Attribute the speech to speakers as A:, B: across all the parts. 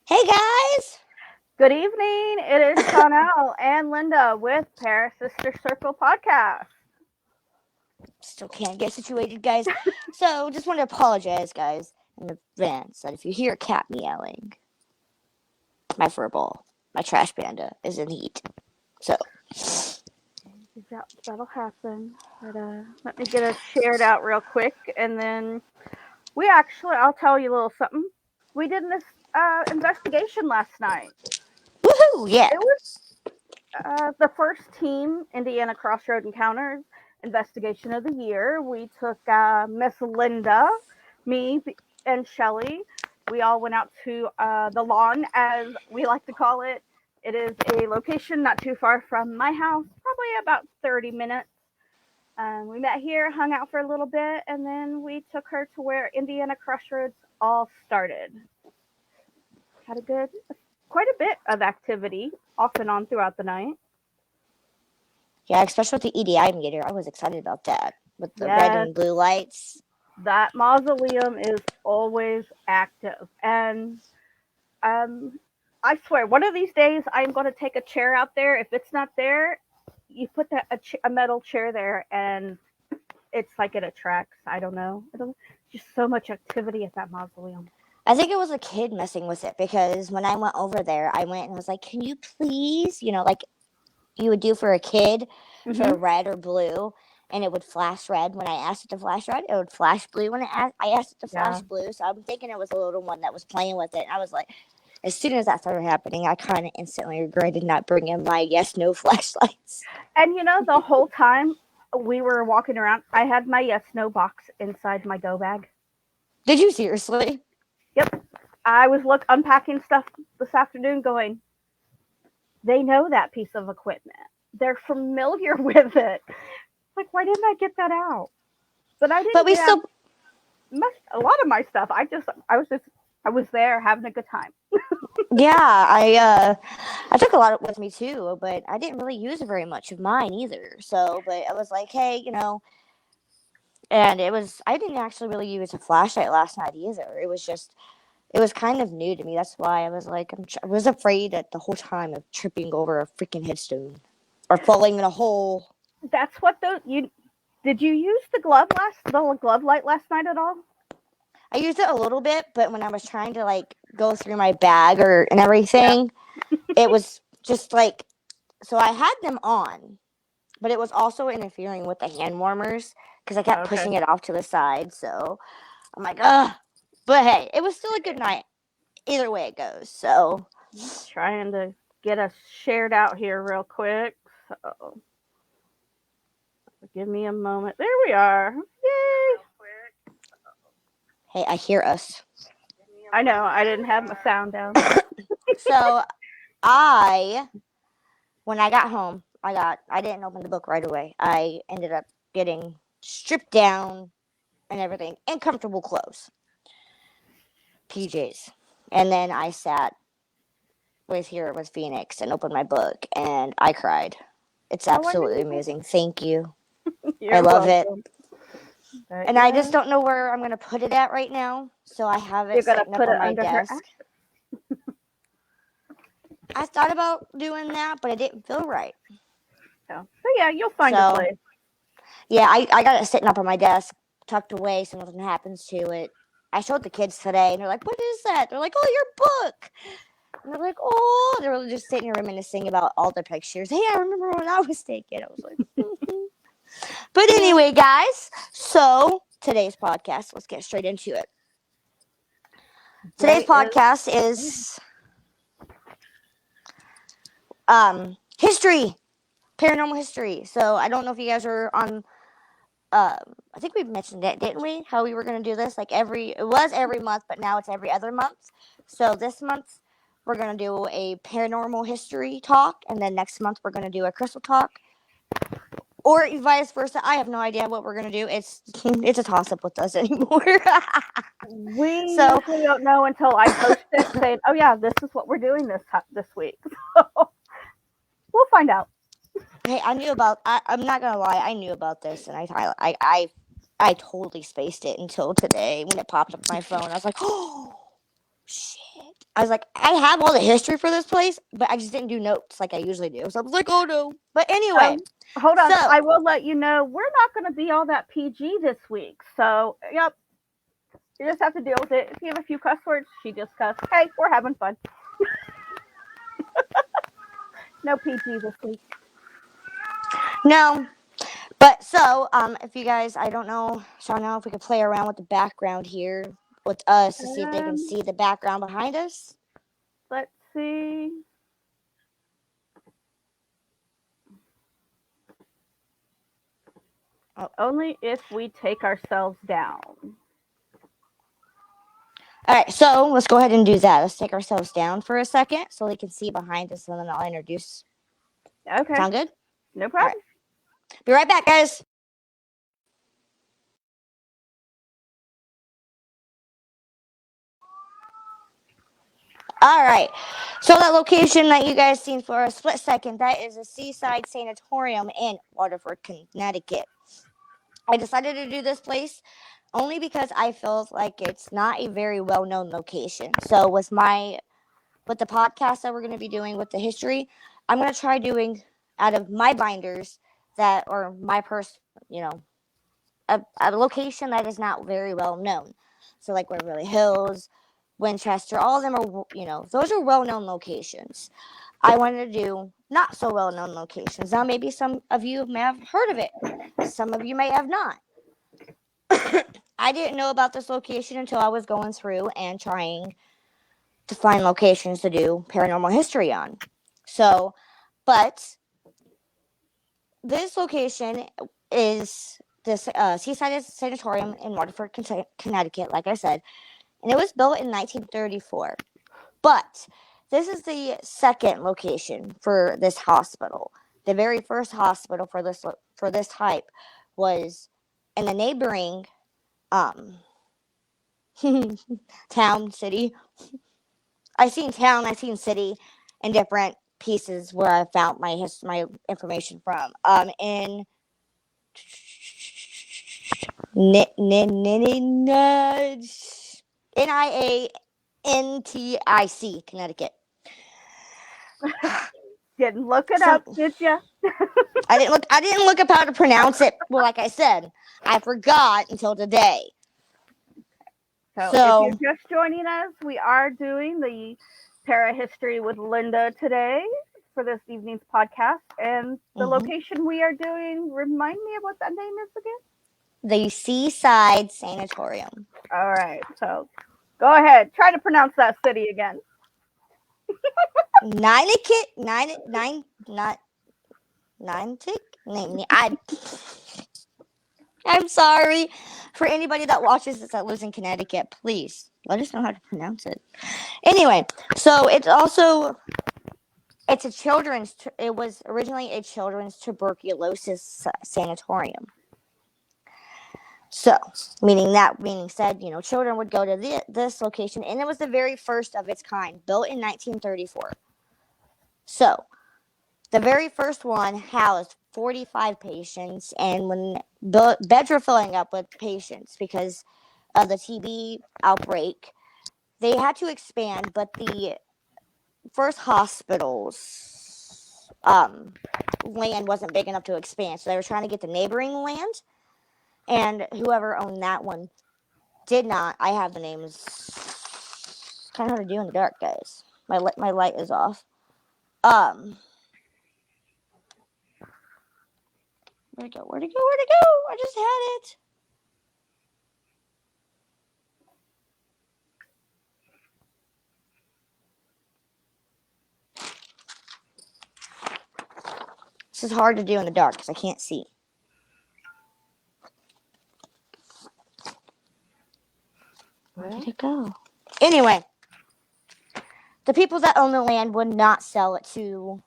A: Hey guys!
B: Good evening. It is Chanel and Linda with ParaSister's Circle podcast.
A: Still can't get situated, guys. So, just want to apologize, guys, in advance that if you hear a cat meowing, my furball, my trash panda, is in heat. So,
B: That'll happen. But let me get us shared out real quick, and then I'll tell you a little something. We did this investigation last night.
A: woohoo! Yeah.
B: It was the first team Indiana Crossroad Encounters investigation of the year. We took Miss Linda, me, and Shelly. We all went out to the lawn, as we like to call it. It is a location not too far from my house, probably about 30 minutes. We met here, hung out for a little bit, and then we took her to where Indiana Crossroads all started. Had quite a bit of activity off and on throughout the night.
A: Yeah, especially with the EDI meter. I was excited about that. With the red
B: Yes,
A: and blue lights.
B: that mausoleum is always active. And I swear, one of these days I'm going to take a chair out there. If it's not there, you put a metal chair there, and it's like it attracts. I don't know. Just so much activity at that mausoleum.
A: I think it was a kid messing with it because when I went over there, I went and was like, can you please, like you would do for a kid, for
B: Hmm.
A: red or blue, and it would flash red when I asked it to flash red. It would flash blue when I asked it to flash
B: Yeah.
A: blue. So I'm thinking it was a little one that was playing with it. And I was like, as soon as that started happening, I kind of instantly regretted not bringing my yes/no flashlights.
B: And the whole time we were walking around, I had my yes no box inside my go bag.
A: Did you seriously?
B: Yep. I was unpacking stuff this afternoon going, they know that piece of equipment. They're familiar with it. Like, why didn't I get that out? But I
A: But
B: didn't
A: we
B: get out
A: still,
B: a lot of my stuff. I was there having a good time.
A: yeah, I took a lot with me too, but I didn't really use very much of mine either. So, but I was like, hey, and I didn't actually really use a flashlight last night either. It was kind of new to me. That's why I was like, I was afraid at the whole time of tripping over a freaking headstone or falling in a hole.
B: That's what the you did you use the glove light last night at all?
A: I used it a little bit, but when I was trying to go through my bag and
B: Yeah.
A: everything, it was just so I had them on, but it was also interfering with the hand warmers because I kept
B: Okay.
A: pushing it off to the side. So I'm like, ugh. But hey, it was still a good night. Either way it goes. So
B: Trying to get us shared out here real quick. So give me a moment. There we are. Yay!
A: hey, I hear us.
B: I know I didn't have my sound down.
A: So when I got home, I didn't open the book right away. I ended up getting stripped down and everything in comfortable clothes, PJs, and then I sat with Phoenix and opened my book and I cried. It's
B: Oh, I
A: absolutely
B: didn't.
A: amazing. Thank you. I
B: You're
A: love it.
B: welcome. But
A: And I
B: yeah,
A: just don't know where I'm going to put it at right now. So I have
B: you're
A: it
B: gonna
A: sitting up
B: put
A: on
B: it
A: my
B: under her.
A: desk. I thought about doing that, but it didn't feel right.
B: So yeah, you'll find a
A: So,
B: place.
A: yeah, I got it sitting up on my desk, tucked away so nothing happens to it. I showed the kids today, and they're like, what is that? They're like, oh, your book. And they're like, oh, they were just sitting here reminiscing about all the pictures. Hey, I remember when I was taken. I was like, But anyway, guys, so today's podcast, let's get straight into it. Today's
B: Today is
A: podcast is history, paranormal history. So I don't know if you guys are on. I think we mentioned it, didn't we? How we were going to do this? It was every month, but now it's every other month. So this month we're going to do a paranormal history talk, and then next month we're going to do a crystal talk, or vice versa. I have no idea what we're going to do. It's a toss up with us anymore.
B: we
A: So
B: usually don't know until I post it saying, "Oh yeah, this is what we're doing this week." So we'll find out.
A: hey, I'm not gonna lie. I knew about this, and I totally spaced it until today when it popped up on my phone. I was like, oh shit! I was like, I have all the history for this place, but I just didn't do notes like I usually do. So I was like, oh no. But anyway,
B: Hold on.
A: so
B: I will let you know we're not going to be all that PG this week. So, yep, you just have to deal with it. If you have a few cuss words, she just cussed. Hey, we're having fun. No PG this week.
A: no. But so, if you guys, I don't know, so I don't know if we could play around with the background here with us to see if they can see the background behind us.
B: Let's see.
A: Oh.
B: Only if we take ourselves down.
A: All right, so let's go ahead and do that. Let's take ourselves down for a second so they can see behind us, and then I'll introduce.
B: Okay.
A: Sound good?
B: No problem.
A: Right. Be right back, guys. All right. So that location that you guys seen for a split second, that is a seaside sanatorium in Waterford, Connecticut. I decided to do this place only because I feel like it's not a very well-known location. So with the podcast that we're going to be doing with the history, I'm going to try doing out of my binders that, or my a location that is not very well known. So like Waverly Hills, Winchester, all of them are, those are well-known locations. I wanted to do not so well-known locations. Now maybe some of you may have heard of it. Some of you may have not. I didn't know about this location until I was going through and trying to find locations to do paranormal history on. So, but this location is this Seaside Sanatorium in Waterford, Connecticut, like I said, and it was built in 1934. But this is the second location for this hospital. The very first hospital for this type was in the neighboring town, city. I've seen town, I've seen city in different pieces where I found my information from. In Niantic, Connecticut.
B: Didn't look it up, did you?
A: I didn't look up how to pronounce it. Well, like I said, I forgot until today.
B: So if you're just joining us, we are doing the Para History with Linda today for this evening's podcast. And the location we are doing, remind me of what that name is again?
A: The Seaside Sanatorium.
B: All right. So go ahead. Try to pronounce that city again.
A: I'm sorry for anybody that watches this that lives in Connecticut. Please let us know how to pronounce it. Anyway, so it was originally a children's tuberculosis sanatorium. So, meaning said, children would go to this location, and it was the very first of its kind, built in 1934. So, the very first one housed 45 patients, and when beds were filling up with patients because of the TB outbreak, they had to expand, but the first hospital's land wasn't big enough to expand, so they were trying to get the neighboring land, and whoever owned that one did not. I have the names. It's kind of hard to do in the dark, guys. My light is off. Where'd it go? I just had it. This is hard to do in the dark because I can't see. Where did it go? Anyway, the people that own the land would not sell it to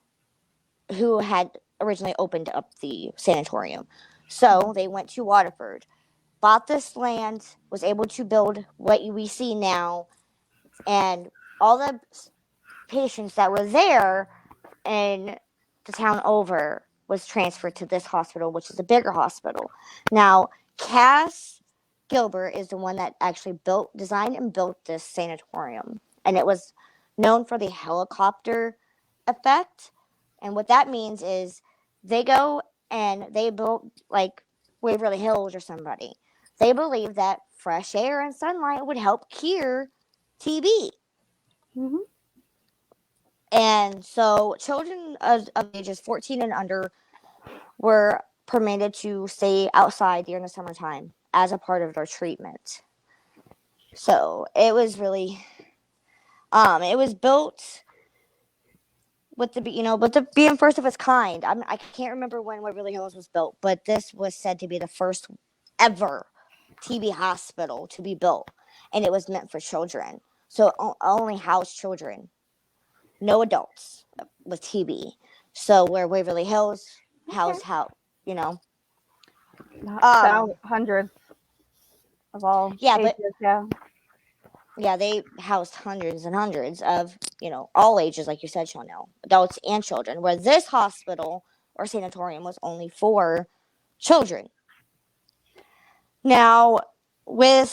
A: who had originally opened up the sanatorium. So they went to Waterford, bought this land, was able to build what we see now, and all the patients that were there in the town over was transferred to this hospital, which is a bigger hospital. Now, Cass Gilbert is the one that actually designed and built this sanatorium, and it was known for the helicopter effect. And what that means is they go and they build like Waverly Hills or somebody. They believe that fresh air and sunlight would help cure TB.
B: Mm-hmm.
A: And so children of ages 14 and under were permitted to stay outside during the summertime as a part of their treatment. So it was really, it was built with the being first of its kind. I can't remember when Waverly Hills was built, but this was said to be the first ever TB hospital to be built, and it was meant for children. So only housed children, no adults with TB. So where Waverly Hills
B: Okay.
A: housed you know,
B: Hundreds of all
A: yeah, but
B: ages. Yeah.
A: yeah, they housed hundreds and hundreds of, all ages, like you said, Chanel, adults and children, where this hospital or sanatorium was only for children. Now, in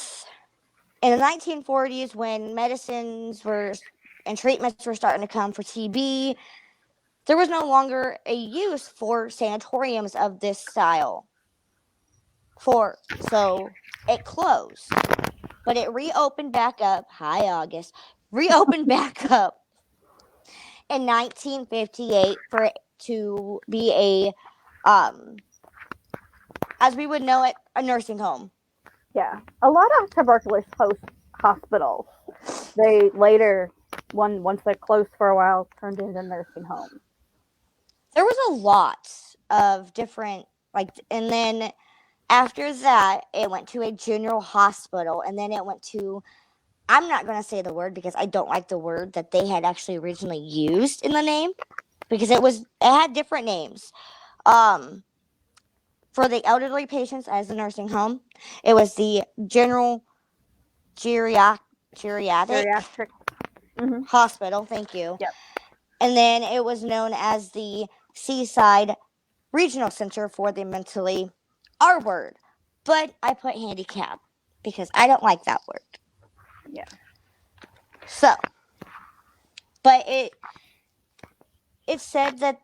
A: the 1940s, when medicines were and treatments were starting to come for TB, there was no longer a use for sanatoriums of this style. So it closed, but it reopened back up. Hi, August. Reopened back up in 1958 for it to be as we would know it, a nursing home.
B: Yeah. A lot of tuberculosis hospitals, they later, once they closed for a while, turned into nursing homes.
A: There was a lot of different, and then after that, it went to a general hospital, and then it went to, I'm not going to say the word because I don't like the word that they had actually originally used in the name, because it had different names. For the elderly patients as a nursing home, it was the general geriatric
B: Geriatric. Mm-hmm.
A: hospital. Thank you.
B: Yep.
A: And then it was known as the Seaside Regional Center for the Mentally R word, but I put handicap because I don't like that word.
B: Yeah.
A: So, but it said that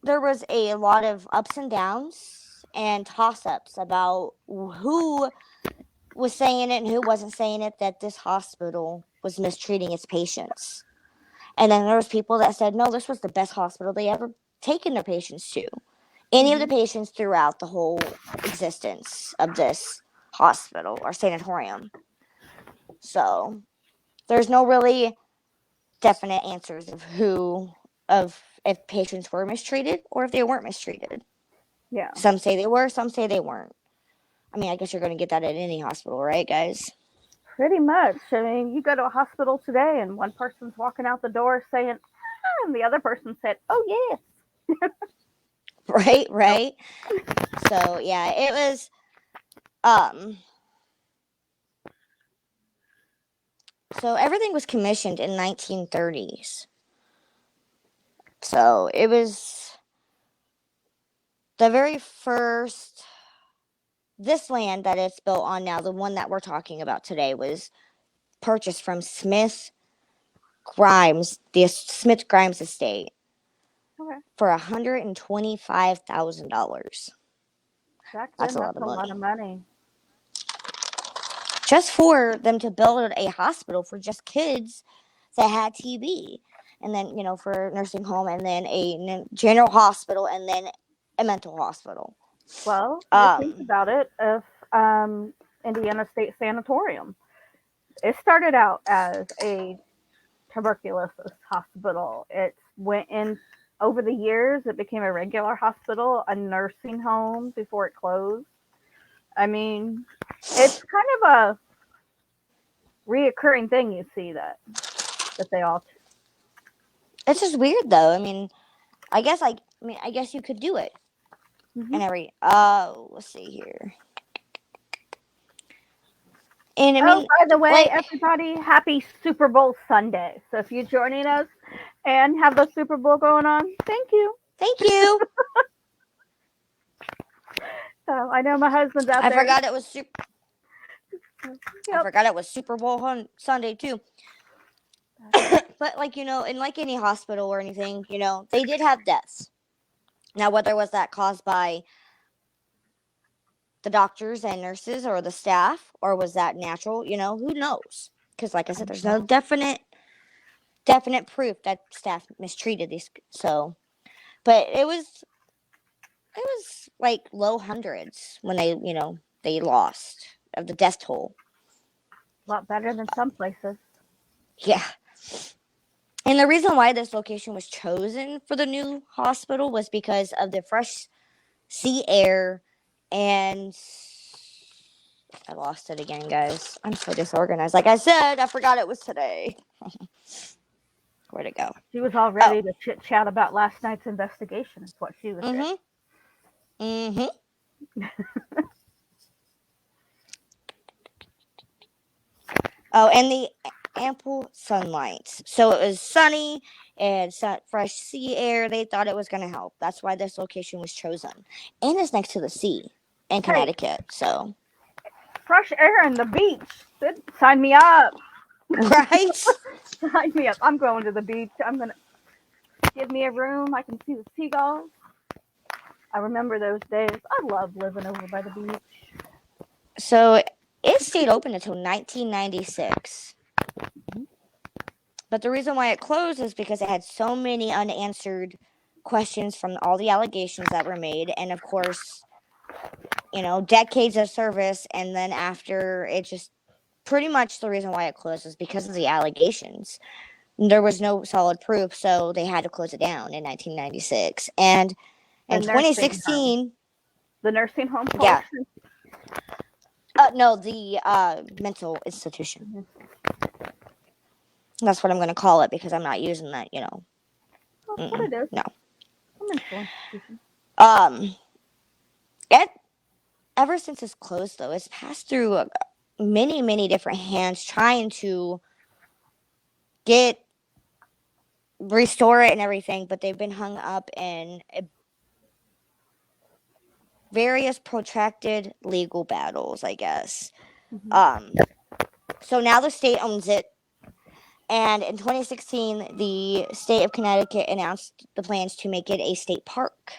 A: there was a lot of ups and downs and toss-ups about who was saying it and who wasn't saying it, that this hospital was mistreating its patients. And then there was people that said, no, this was the best hospital they ever taken their patients to. Any of the patients throughout the whole existence of this hospital or sanatorium. So there's no really definite answers of if patients were mistreated or if they weren't mistreated.
B: Yeah.
A: Some say they were, some say they weren't. I mean, I guess you're going to get that at any hospital, right, guys?
B: Pretty much. I mean, you go to a hospital today and one person's walking out the door saying, ah, and the other person said, oh, yes.
A: Right,
B: Nope.
A: right. So, yeah, it was, so everything was commissioned in 1930s. So it was the very first, this land that it's built on now, the one that we're talking about today, was purchased from the Smith Grimes estate
B: Okay.
A: for $125,000.
B: Back
A: That's
B: then,
A: a lot
B: that's
A: of
B: a lot
A: money.
B: of money.
A: Just for them to build a hospital for just kids that had TB. And then, for a nursing home, and then a general hospital, and then a mental hospital.
B: Well, you think about it. If Indiana State Sanatorium, it started out as a tuberculosis hospital. It went in over the years. It became a regular hospital, a nursing home before it closed. I mean, it's kind of a reoccurring thing. You see that they all.
A: It's just weird, though. I mean, I guess you could do it.
B: Mm-hmm.
A: And let's see here. And I
B: Oh,
A: mean,
B: by the way,
A: like,
B: everybody, happy Super Bowl Sunday. So if you're joining us and have the Super Bowl going on, thank you.
A: thank you.
B: So I know my husband's out
A: I
B: there.
A: forgot it was I
B: Yep.
A: forgot it was Super Bowl Sunday too. But like, in like any hospital or anything, they did have deaths. Now, whether was that caused by the doctors and nurses or the staff, or was that natural, who knows? Because like I said, there's no definite proof that staff mistreated these. So, but it was like low hundreds when they lost of the death toll.
B: A lot better than some places.
A: Yeah. And the reason why this location was chosen for the new hospital was because of the fresh sea air, and I lost it again, guys. I'm so disorganized. Like I said, I forgot it was today. Where'd it go?
B: She was all ready to chit chat about last night's investigation. Is what she was doing.
A: Mm-hmm. Oh, and the ample sunlight. So it was sunny and fresh sea air. They thought it was going to help. That's why this location was chosen. And it's next to the sea in Connecticut. So
B: fresh air and the beach. Sign me up.
A: Right?
B: Sign me up. I'm going to the beach. I'm going to give me a room. I can see the seagulls. I remember those days. I love living over by the beach.
A: So it stayed open until 1996. But the reason why it closed is because it had so many unanswered questions from all the allegations that were made. And of course, decades of service. And then after, it just pretty much the reason why it closed is because of the allegations. There was no solid proof, so they had to close it down in 1996. And in 2016,
B: the nursing home
A: yeah.
B: portion?
A: No, the mental institution. That's what I'm going to call it because I'm not using that,
B: That's what it is.
A: No.
B: A mental institution.
A: Ever since it's closed, though, it's passed through many, many different hands trying to restore it and everything, but they've been hung up in various protracted legal battles, I guess. So now the state owns it, and in 2016, the state of Connecticut announced the plans to make it a state park.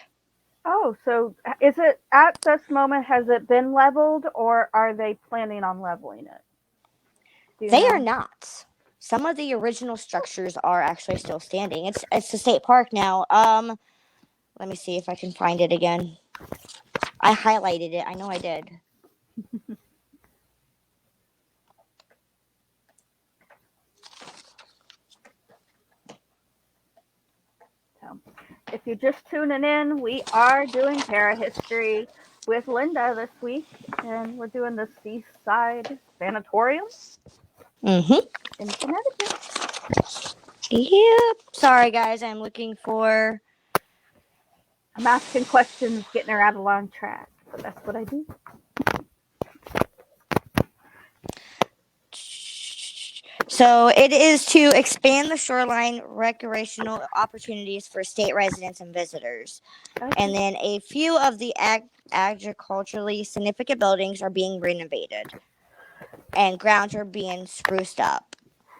B: Oh, so is it at this moment? Has it been leveled, or are they planning on leveling it?
A: They are not. Some of the original structures are actually still standing. It's a state park now. Let me see if I can find it again. I highlighted it. I know I did.
B: If you're just tuning in, we are doing Parahistory with Linda this week, and we're doing the Seaside Sanatorium in Connecticut.
A: Yep. Sorry, guys. I'm looking for...
B: I'm asking questions, getting her out of long track. So that's what I do.
A: So it is to expand the shoreline recreational opportunities for state residents and visitors. Okay. And then a few of the agriculturally significant buildings are being renovated. And grounds are being spruced up.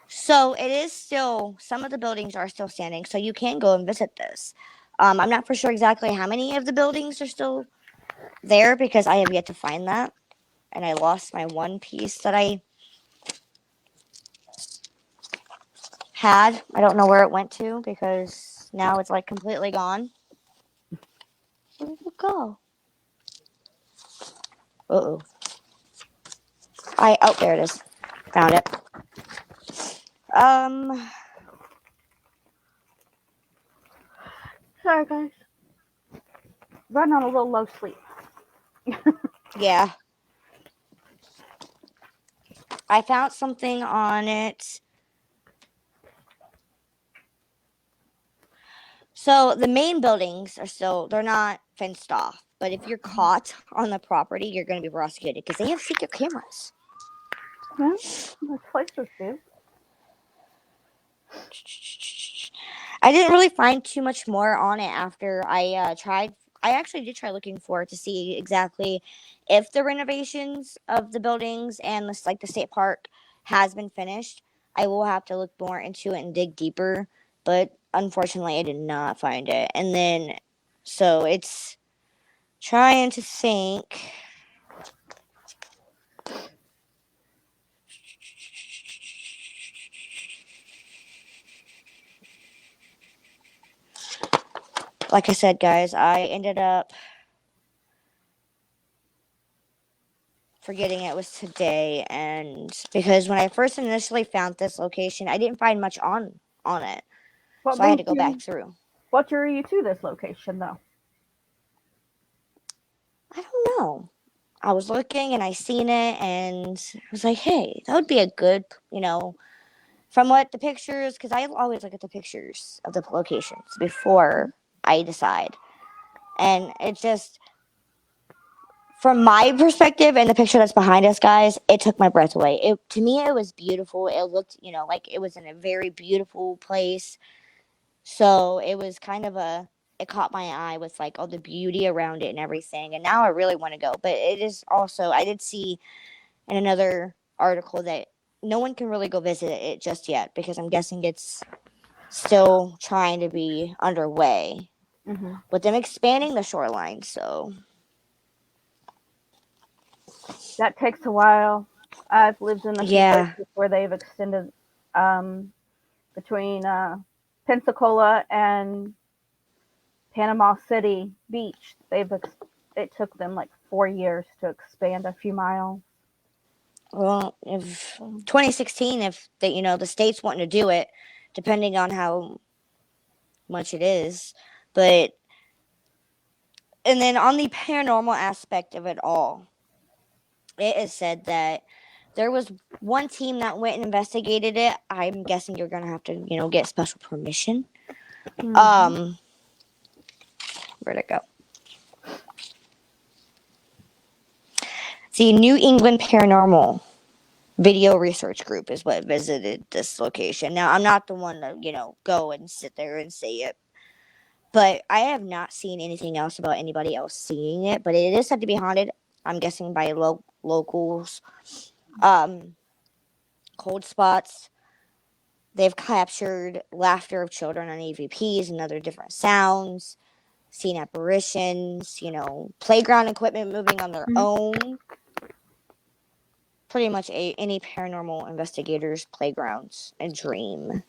A: So it is still, some of the buildings are still standing. So you can go and visit this. I'm not for sure exactly how many of the buildings are still there because I have yet to find that. And I lost my one piece that I had. I don't know where it went to because now it's like completely gone. Where did it go? Uh-oh. Oh, there it is. Found it.
B: Sorry, guys. Run on a little low sleep.
A: Yeah. I found something on it. So the main buildings are still, they're not fenced off. But if you're caught on the property, you're going to be prosecuted because they have secret cameras.
B: Well, most places do.
A: I didn't really find too much more on it after I tried. I actually did try looking for it to see exactly if the renovations of the buildings and the state park has been finished. I will have to look more into it and dig deeper, but unfortunately, I did not find it. And then, so it's trying to think. Like I said, guys, I ended up forgetting it was today, and because when I first initially found this location, I didn't find much on it,
B: What
A: so I had
B: made
A: to go back
B: you?
A: through.
B: What drew you to this location, though?
A: I don't know. I was looking and I seen it, and I was like, hey, that would be a good, from what the pictures, because I always look at the pictures of the locations before I decide, and it just, from my perspective and the picture that's behind us, guys, it took my breath away. It, to me, it was beautiful. It looked, like it was in a very beautiful place. So it was kind of it caught my eye with like all the beauty around it and everything. And now I really want to go. But it is also, I did see in another article that no one can really go visit it just yet because I'm guessing it's still trying to be underway
B: Mm-hmm.
A: with them expanding the shoreline. So
B: That takes a while. I've lived in a few
A: yeah.
B: places where they've extended um, between Pensacola and Panama City Beach. It took them like 4 years to expand a few miles.
A: Well, if 2016, if the state's wanting to do it, depending on how much it is, but and then on the paranormal aspect of it all, it is said that there was one team that went and investigated it. I'm guessing you're gonna have to, get special permission.
B: Mm-hmm.
A: Um, where'd it go? The New England Paranormal Video Research Group is what visited this location. Now, I'm not the one to, go and sit there and say it, but I have not seen anything else about anybody else seeing it. But it is said to be haunted. I'm guessing by locals. Um, cold spots. They've captured laughter of children on EVPs and other different sounds. Seen apparitions. Playground equipment moving on their
B: Mm-hmm.
A: own. Pretty much any paranormal investigators' playgrounds and dream.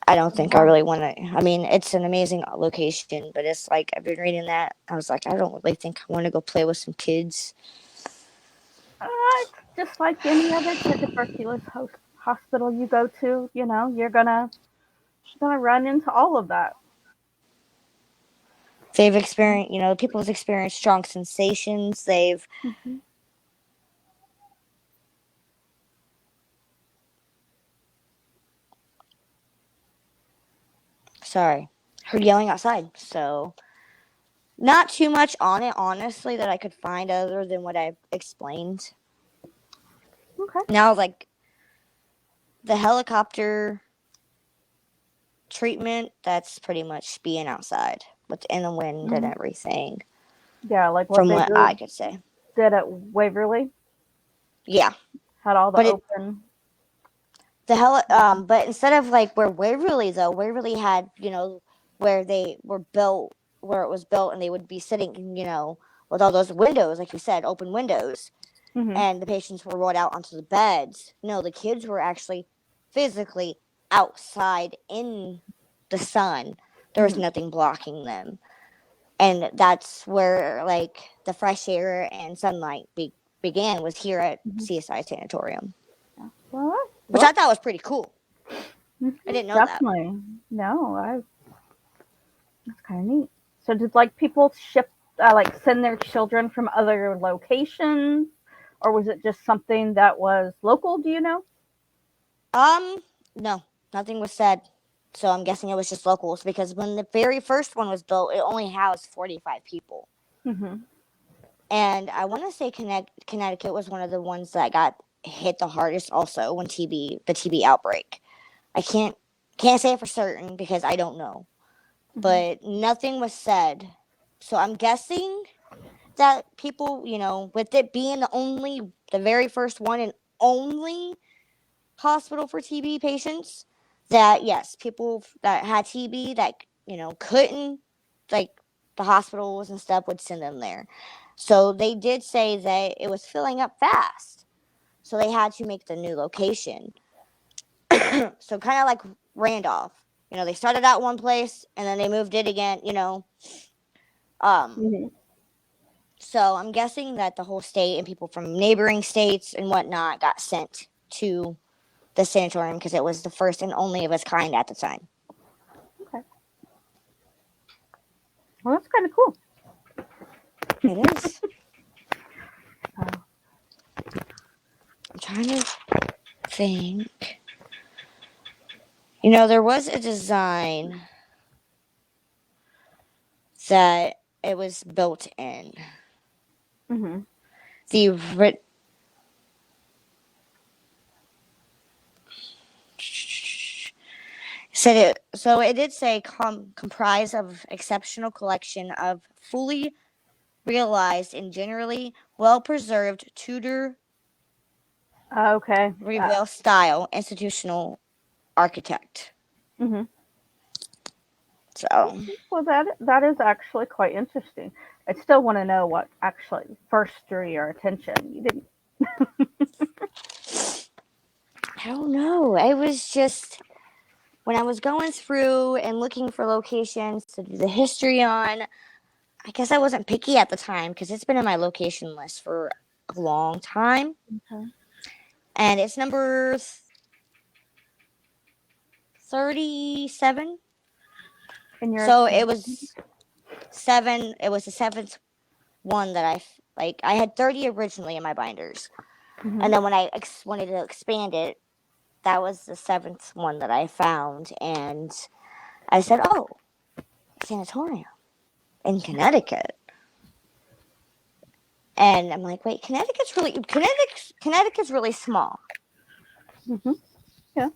A: I don't think I
B: Wow.
A: really want to. I mean, it's an amazing location, but it's like I've been reading that. I was like, I don't really think I want to go play with some kids.
B: It's just like any other tuberculosis hospital you go to. You're gonna run into all of that.
A: They've experienced, people's experienced strong sensations.
B: Mm-hmm.
A: Sorry, heard yelling outside. So, not too much on it, honestly, that I could find other than what I've explained.
B: Okay.
A: Now, like the helicopter treatment, that's pretty much being outside within the wind and
B: Mm-hmm.
A: everything,
B: Yeah, like what
A: from
B: they
A: what I could say.
B: did at Waverly
A: Yeah,
B: had all the
A: but
B: open.
A: but instead of like where Waverly though, Waverly had where they were built, where it was built, and they would be sitting with all those windows, like you said, open windows,
B: Mm-hmm.
A: and the patients were rolled out onto the beds. No, the kids were actually physically outside in the sun. There was
B: Mm-hmm.
A: nothing blocking them, and that's where like the fresh air and sunlight began was here at
B: Mm-hmm.
A: CSI Sanatorium,
B: Well,
A: which
B: well,
A: I thought was pretty cool. I
B: mhm,
A: didn't know that.
B: definitely. No, that's kind of neat. So did like people ship like send their children from other locations, or was it just something that was local? Do you know?
A: Um, no, nothing was said. So I'm guessing it was just locals because when the very first one was built, it only housed 45 people.
B: Mm-hmm.
A: And I want to say Connecticut was one of the ones that got hit the hardest also when the TB outbreak. I can't say it for certain because I don't know.
B: Mm-hmm.
A: But nothing was said. So I'm guessing that people, with it being the very first one and only, hospital for TB patients. That yes, people that had TB that couldn't, like, the hospitals and stuff would send them there. So they did say that it was filling up fast. So they had to make the new location. So kind of like Randolph. They started out one place and then they moved it again. Um,
B: Mhm.
A: so I'm guessing that the whole state and people from neighboring states and whatnot got sent to the sanatorium because it was the first and only of its kind at the time.
B: Okay. Well, that's kind of cool.
A: It is.
B: Uh,
A: I'm trying to think. There was a design that it was built in.
B: mhm.
A: The said it. So it did say comprised of exceptional collection of fully realized and generally well preserved Tudor
B: Okay.
A: Revival style institutional architect.
B: Mhm.
A: So
B: Well, that is actually quite interesting. I still want to know what actually first drew your attention. You didn't.
A: I don't know. It was just when I was going through and looking for locations to do the history on. I guess I wasn't picky at the time because it's been in my location list for a long time,
B: Okay.
A: and it's number 37.
B: In your
A: So it
B: estimation.
A: was 7. It was the seventh one that I had 30 originally in my binders,
B: Mhm.
A: and then when I wanted to expand it, that was the seventh one that I found, and I said, "Oh, sanatorium in Connecticut." And I'm like, "Wait, Connecticut's really small."
B: Mhm. Yeah.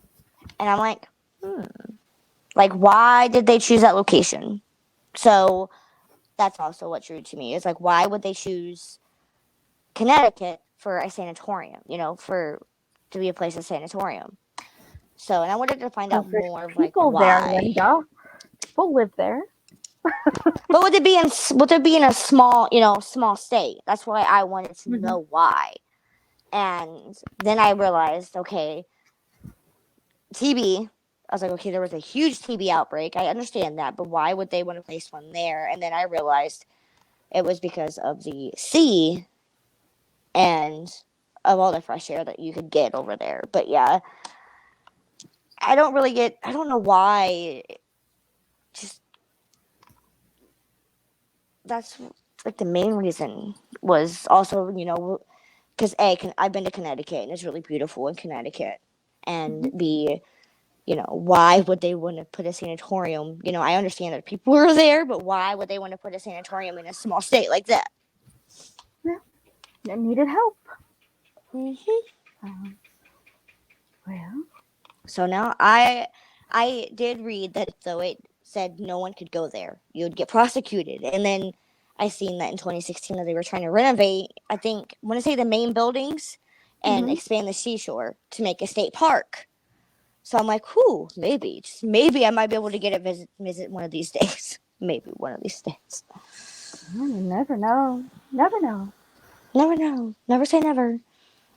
A: And I'm like, like, why did they choose that location? So that's also what drew to me. It's like, why would they choose Connecticut for a sanatorium? For to be a place of sanatorium. So, and I wanted to find
B: Because
A: out
B: there's
A: more of like
B: people there,
A: why.
B: Linda. People live there.
A: But would it be in a small state? That's why I wanted to
B: Mhm.
A: know why. And then I realized, okay, TB. I was like, okay, there was a huge TB outbreak. I understand that, but why would they want to place one there? And then I realized it was because of the sea and of all the fresh air that you could get over there. But yeah, I don't know why. Just that's like the main reason was also, because I've been to Connecticut and it's really beautiful in Connecticut. And
B: Mhm.
A: B, why would they want to put a sanatorium? I understand that people are there, but why would they want to put a sanatorium in a small state like that?
B: Yeah. They needed help.
A: Hmm.
B: Um, well.
A: So now I did read that though it said no one could go there. You would get prosecuted. And then I seen that in 2016 that they were trying to renovate, I want to say the main buildings and
B: Mhm.
A: expand the seashore to make a state park. So I'm like, whew, maybe, just maybe I might be able to get a visit one of these days. Maybe one of these days.
B: Well, you never know. Never know.
A: Never know. Never say never.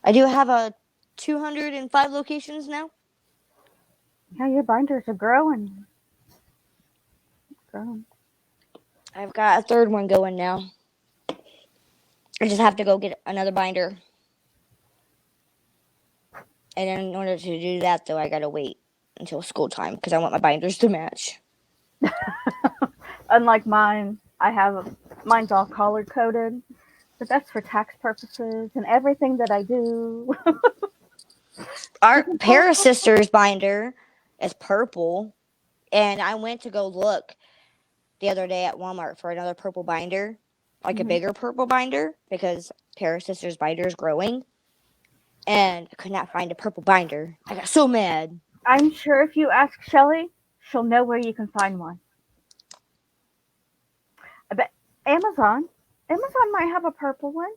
A: I do have a 205 locations now.
B: Yeah, your binders are growing. Growing.
A: I've got a third one going now. I just have to go get another binder. And in order to do that, though, I gotta wait until school time because I want my binders to match.
B: Unlike mine, mine's all color coded, but that's for tax purposes and everything that I do.
A: Our
B: Isn't that awesome?
A: ParaSister's binder is purple, and I went to go look the other day at Walmart for another purple binder, like a
B: Mhm.
A: bigger purple binder, because ParaSister's binder is growing, and I could not find a purple binder. I got so mad.
B: I'm sure if you ask Shelly, she'll know where you can find one. I bet Amazon. Amazon might have a purple one.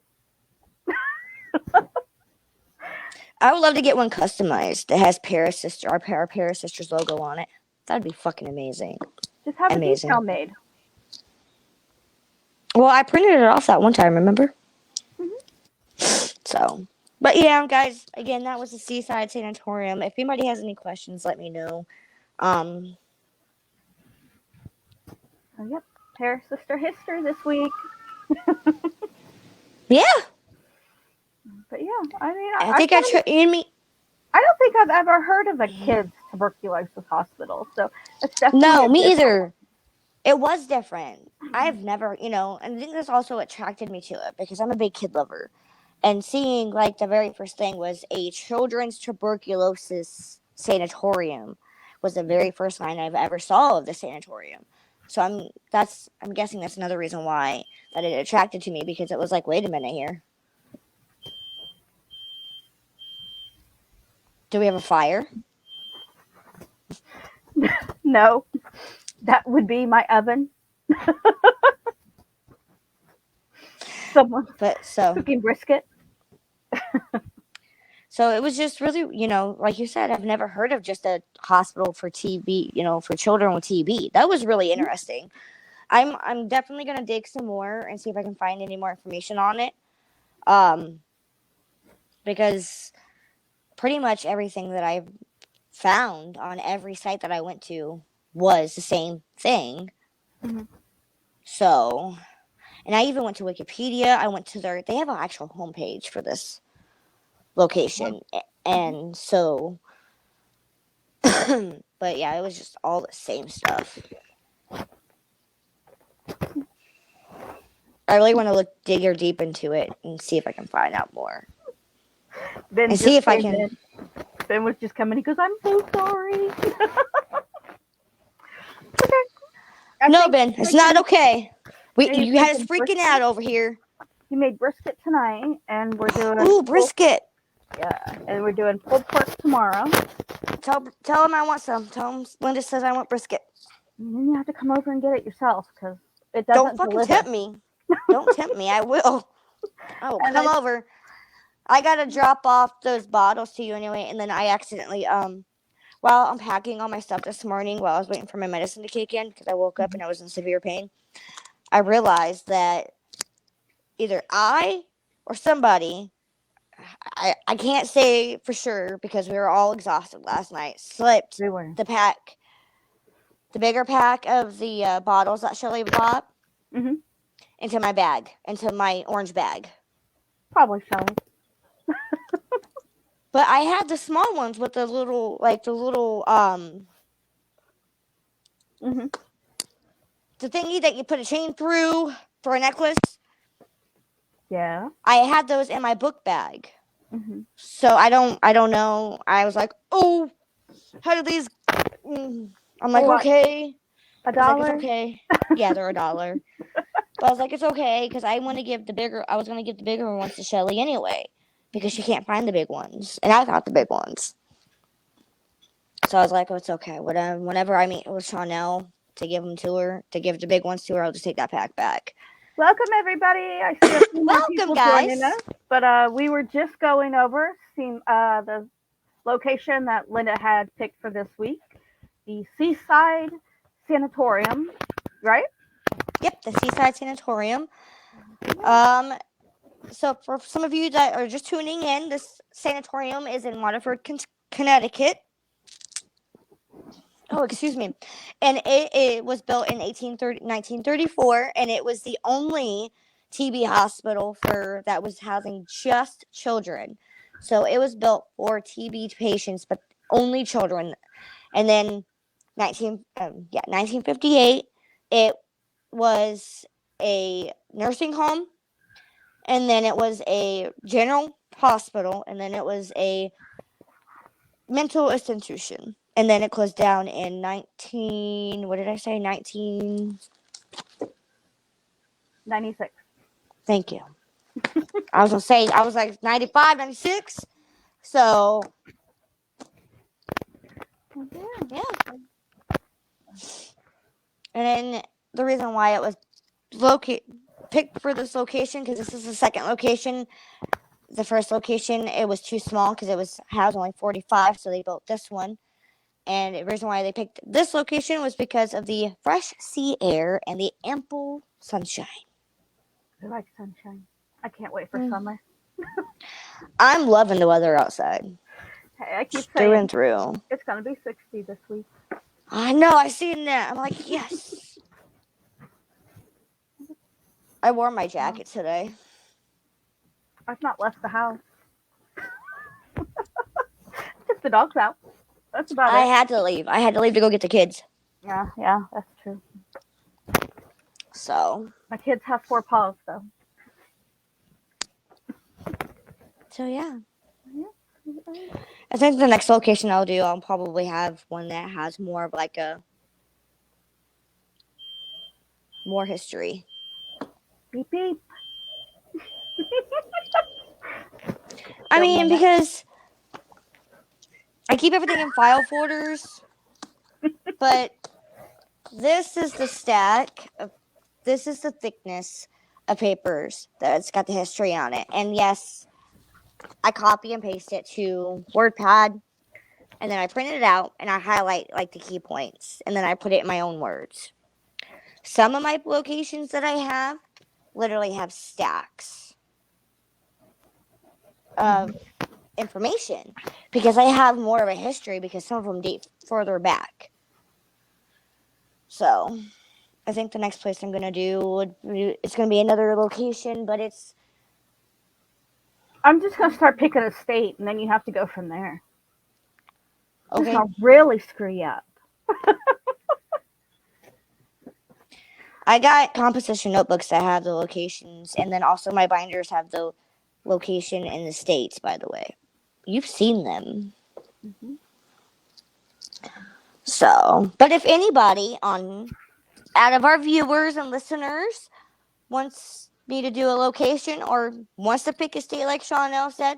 A: I would love to get one customized that has our ParaSister's logo on it. That'd be fucking amazing.
B: Just have a
A: Amazing.
B: decal made.
A: Well, I printed it off that one time, remember?
B: Mm-hmm.
A: So, but yeah, guys, again, that was the Seaside Sanatorium. If anybody has any questions, let me know.
B: So, yep, ParaSister history this week.
A: Yeah.
B: But yeah, I mean,
A: I think I
B: don't think I've ever heard of a kids tuberculosis hospital, so it's definitely
A: No,
B: a
A: me
B: different.
A: either. It was different. I've never, and I think this also attracted me to it because I'm a big kid lover. And seeing, like, the very first thing was a children's tuberculosis sanatorium was the very first line I've ever saw of the sanatorium. So I'm guessing that's another reason why that it attracted to me, because it was like, wait a minute here. Do we have a fire?
B: No, that would be my oven. Someone cooking brisket.
A: So it was just really, like you said, I've never heard of just a hospital for TB, for children with TB. That was really interesting. I'm definitely gonna dig some more and see if I can find any more information on it. Because pretty much everything that I've found on every site that I went to was the same thing.
B: Mm-hmm.
A: So, and I even went to Wikipedia. I went to they have an actual homepage for this location. And so, but yeah, it was just all the same stuff. I really want to digger deep into it and see if I can find out more.
B: Ben
A: and see if I can.
B: In. Ben was just coming. He goes, "I'm so sorry." Okay.
A: No, Ben, it's not okay. You had us freaking out over here.
B: He made brisket tonight, and we're doing.
A: Ooh, brisket.
B: Yeah, and we're doing pulled pork tomorrow.
A: Tell him I want some. Tell him Linda says I want brisket.
B: And then you have to come over and get it yourself, because it doesn't
A: Don't fucking
B: deliver.
A: tempt me. Don't tempt me. I will come over. I gotta drop off those bottles to you anyway, and then I accidentally while unpacking all my stuff this morning, while I was waiting for my medicine to kick in, because I woke up and I was in severe pain, I realized that either I or somebody, I can't say for sure because we were all exhausted last night, slipped the bigger pack of the bottles that Shelly bought into my bag, into my orange bag.
B: Probably Shelly.
A: But I had the small ones with the little, the thingy that you put a chain through for a necklace.
B: Yeah.
A: I had those in my book bag. So I don't know. I was like, oh, how do these? I'm like, okay.
B: $1. Like,
A: it's okay. Yeah, they're $1. But I was like, it's okay, because I was going to give the bigger ones to Shelly anyway, because she can't find the big ones, and I got the big ones. So I was like, oh, it's okay. Whenever I meet with Chanel to give the big ones to her, I'll just take that pack back.
B: Welcome, everybody. I see a few more people joining us. But we were just going over the location that Linda had picked for this week, the Seaside Sanatorium, right?
A: Yep, the Seaside Sanatorium. So for some of you that are just tuning in, this sanatorium is in Waterford, Connecticut. Oh, excuse me. And it was built in 1934, and it was the only TB hospital that was housing just children. So it was built for TB patients, but only children. And then 1958, it was a nursing home, and then it was a general hospital, and then it was a mental institution. And then it closed down in
B: 1996.
A: Thank you. I was going to say, I was like 95, 96. So, yeah. And then the reason why it was picked for this location, because this is the second location the first location, it was too small because it was housed only 45, so they built this one. And the reason why they picked this location was because of the fresh sea air and the ample sunshine.
B: I like sunshine. I can't wait for
A: Mm.
B: summer.
A: I'm loving the weather outside.
B: Hey, I keep
A: Through
B: saying
A: and through.
B: it's gonna be 60 this week.
A: I know, I seen that. I'm like, yes. I wore my jacket today.
B: I've not left the house. Just the dog's out. That's about
A: I
B: it.
A: had to leave. I had to leave to go get the kids.
B: Yeah, that's true.
A: So
B: My kids have 4 paws, though.
A: yeah.
B: Yeah.
A: I think the next location I'll probably have one that has more of like a more history.
B: Beep beep.
A: I mean, because I keep everything in file folders, but this is the stack of, this is the thickness of papers that's got the history on it. And yes, I copy and paste it to WordPad, and then I print it out and I highlight like the key points, and then I put it in my own words. Some of my locations that I have literally have stacks of information because I have more of a history because some of them date further back. So I think the next place I'm gonna do it's gonna be another location, but
B: I'm just gonna start picking a state, and then you have to go from there.
A: okay.
B: It's gonna really screw you up.
A: I got composition notebooks that have the locations, and then also my binders have the location in the states. By the way, you've seen them.
B: Mm-hmm.
A: So, but if anybody out of our viewers and listeners wants me to do a location or wants to pick a state like Chanel said,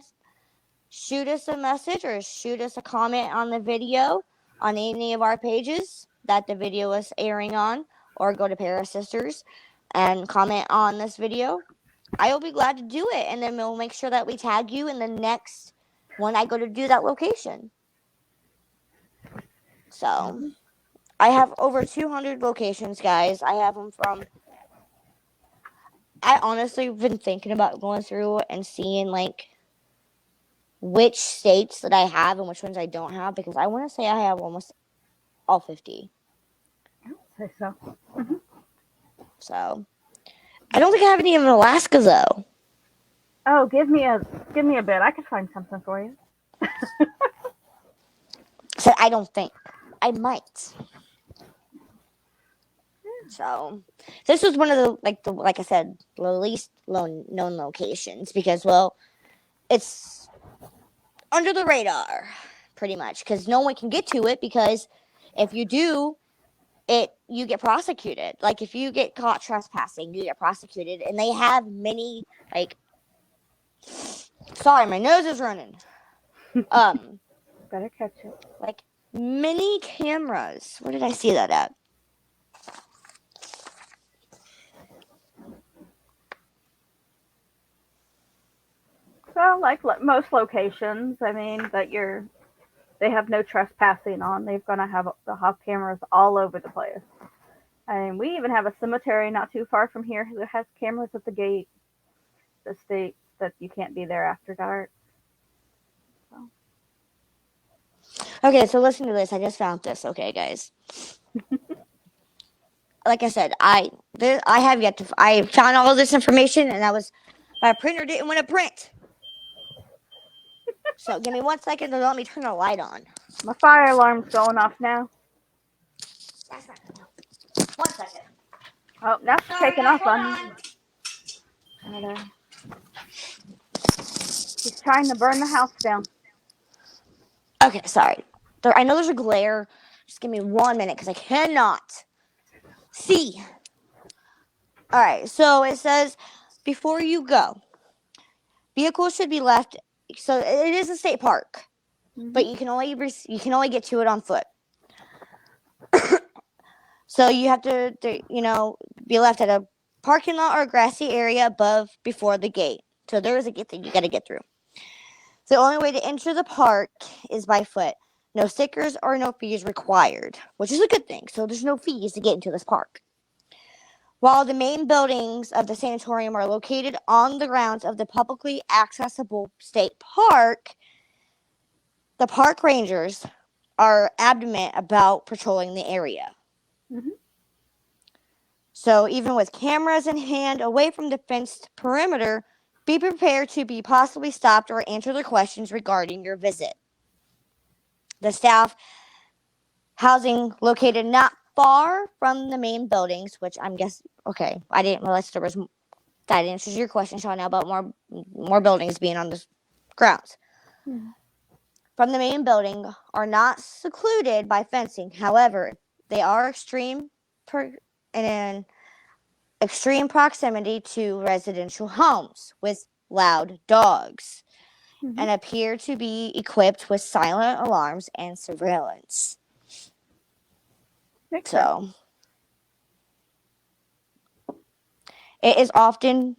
A: shoot us a message or shoot us a comment on the video on any of our pages that the video is airing on, or go to ParaSister's and comment on this video. I will be glad to do it, and then we'll make sure that we tag you in the next when I go to do that location. So I have over 200 locations, guys. I have them from. I honestly been thinking about going through and seeing like which states that I have and which ones I don't have, because I want to say I have almost all 50.
B: I don't say so.
A: So I don't think I have any in Alaska though.
B: Oh, give me a bit. I could find something for you.
A: So I don't think I might. So this was one of the like I said, the least known locations because, well, it's under the radar pretty much because no one can get to it, because if you do you get prosecuted. Like if you get caught trespassing, you get prosecuted, and they have many like. Sorry, my nose is running.
B: Better catch it.
A: Like mini cameras. Where did I see that at?
B: So, like most locations, I mean that they have no trespassing on. They're gonna have cameras all over the place. And we even have a cemetery not too far from here that has cameras at the gate that state that you can't be there after dark. So.
A: Okay, so listen to this. I just found this. Okay, guys. Like I said, I found all of this information, and my printer didn't want to print. So give me 1 second to let me turn the light on.
B: My fire alarm's going off now.
A: That's not gonna help. 1 second.
B: Oh, now it's taking off on me. He's trying to burn the house down.
A: Okay, sorry. I know there's a glare. Just give me 1 minute because I cannot see. All right, so it says before you go, vehicles should be left. So it is a state park, but you can only get to it on foot. So you have to be left at a parking lot or a grassy area before the gate. So there is a gate that you got to get through. The only way to enter the park is by foot. No stickers or no fees required, which is a good thing. So there's no fees to get into this park. While the main buildings of the sanatorium are located on the grounds of the publicly accessible state park, the park rangers are adamant about patrolling the area.
B: Mm-hmm.
A: So even with cameras in hand away from the fenced perimeter, be prepared to be possibly stopped or answer their questions regarding your visit. The staff housing located not far from the main buildings, which I'm guessing, okay, I didn't realize there was, that answers your question, Shauna, about more buildings being on the grounds.
B: Mm-hmm.
A: From the main building are not secluded by fencing. However, they are in extreme proximity to residential homes with loud dogs
B: Mm-hmm.
A: and appear to be equipped with silent alarms and surveillance.
B: Makes sense.
A: So, it is often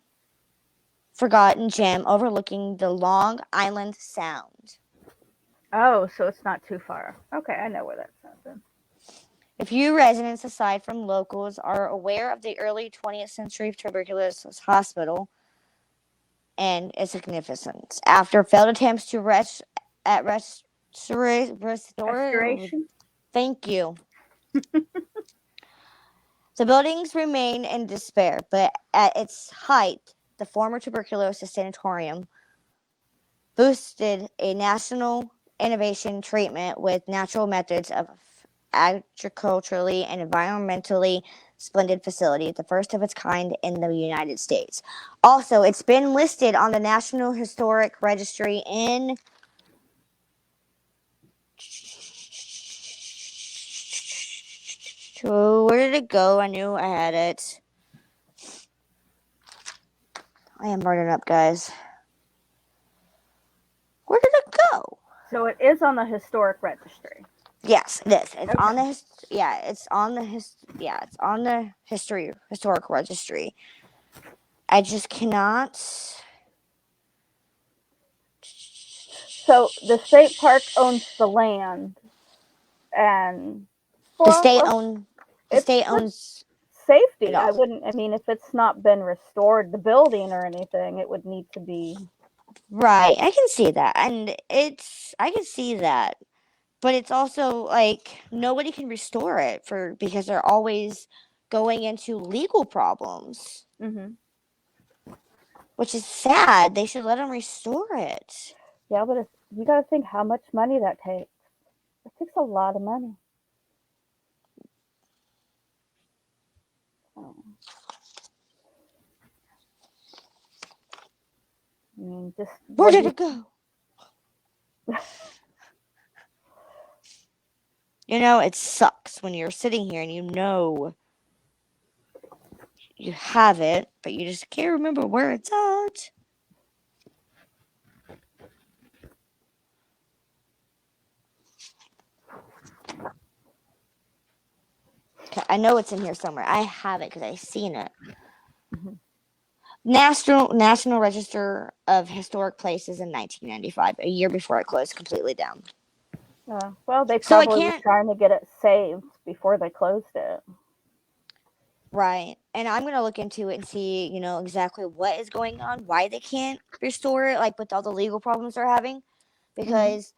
A: forgotten gem overlooking the Long Island Sound.
B: Oh, so it's not too far. Okay, I know where that's at then.
A: A few residents, aside from locals, are aware of the early 20th century tuberculosis hospital and its significance. After failed attempts to restore,
B: Restoration?
A: thank you. The buildings remain in despair, but at its height, the former tuberculosis sanatorium boosted a national innovation treatment with natural methods of agriculturally and environmentally splendid facility, the first of its kind in the United States. Also, it's been listed on the National Historic Registry in where did it go? I knew I had it. I am burning up, guys. Where did it go?
B: So it is on the historic registry.
A: Yes, it is. It's
B: Okay.
A: on the it's on the historic registry. I just cannot.
B: So the state park owns the land, and
A: The
B: well,
A: state own the
B: it's
A: state
B: for
A: owns it
B: safety. I
A: all.
B: wouldn't. I mean, if it's not been restored, the building or anything, it would need to be.
A: Right. I can see that. And I can see that. But it's also like nobody can restore it because they're always going into legal problems,
B: Mm-hmm.
A: which is sad. They should let them restore it.
B: Yeah, but you got to think how much money that takes. It takes a lot of money. So, I mean, just
A: Where
B: what do
A: did
B: you?
A: it go? It sucks when you're sitting here and you have it, but you just can't remember where it's at. Okay, I know it's in here somewhere. I have it because I've seen it.
B: Mm-hmm.
A: National Register of Historic Places in 1995, a year before it closed completely down.
B: Well, they
A: So I
B: probably were
A: can't.
B: trying to get it saved before they closed it.
A: Right. And I'm going to look into it and see, exactly what is going on, why they can't restore it, like with all the legal problems they're having.
B: Mm-hmm.
A: Because,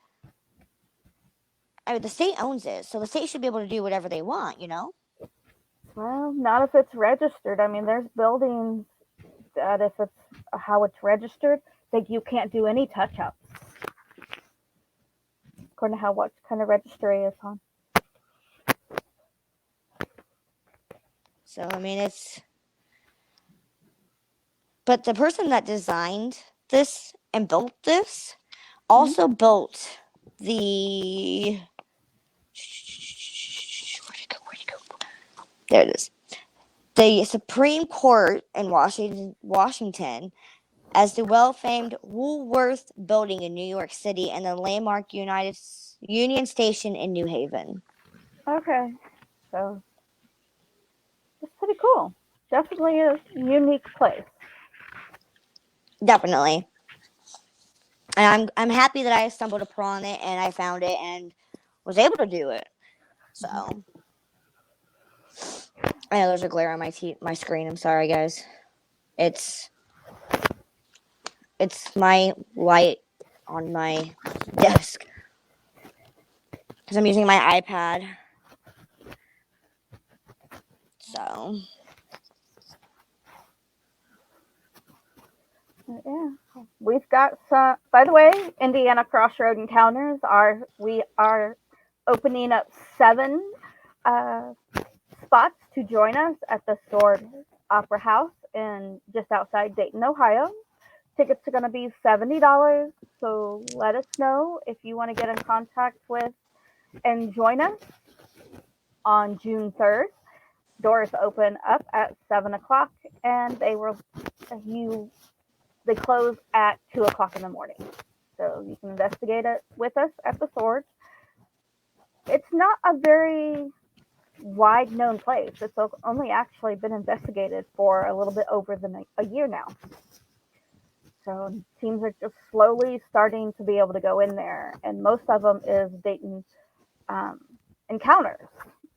A: I mean, the state owns it, so the state should be able to do whatever they want.
B: Well, not if it's registered. I mean, there's buildings that if it's how it's registered, that you can't do any touch-ups. According to what kind of registry it's on.
A: So, I mean, it's. But the person that designed this and built this
B: Mm-hmm.
A: also built the. Where'd it go? There it is. The Supreme Court in Washington, as the well-famed Woolworth Building in New York City, and the landmark Union Station in New Haven.
B: Okay, so it's pretty cool. Definitely a unique place.
A: Definitely. And I'm happy that I stumbled upon it and I found it and was able to do it. So I know there's a glare on my screen. I'm sorry, guys. It's it's my light on my desk because I'm using my iPad. So
B: Yeah, we've got some. By the way, Indiana Crossroad Encounters we are opening up 7 uh, spots to join us at the Sword Opera House in just outside Dayton, Ohio. Tickets are going to be $70. So let us know if you want to get in contact with and join us on June 3rd. Doors open up at 7 o'clock, and you they close at 2 o'clock in the morning. So you can investigate it with us at the Sword. It's not a very wide known place. It's only actually been investigated for a little bit over a year now. So teams are just slowly starting to be able to go in there, and most of them is Dayton um, Encounters,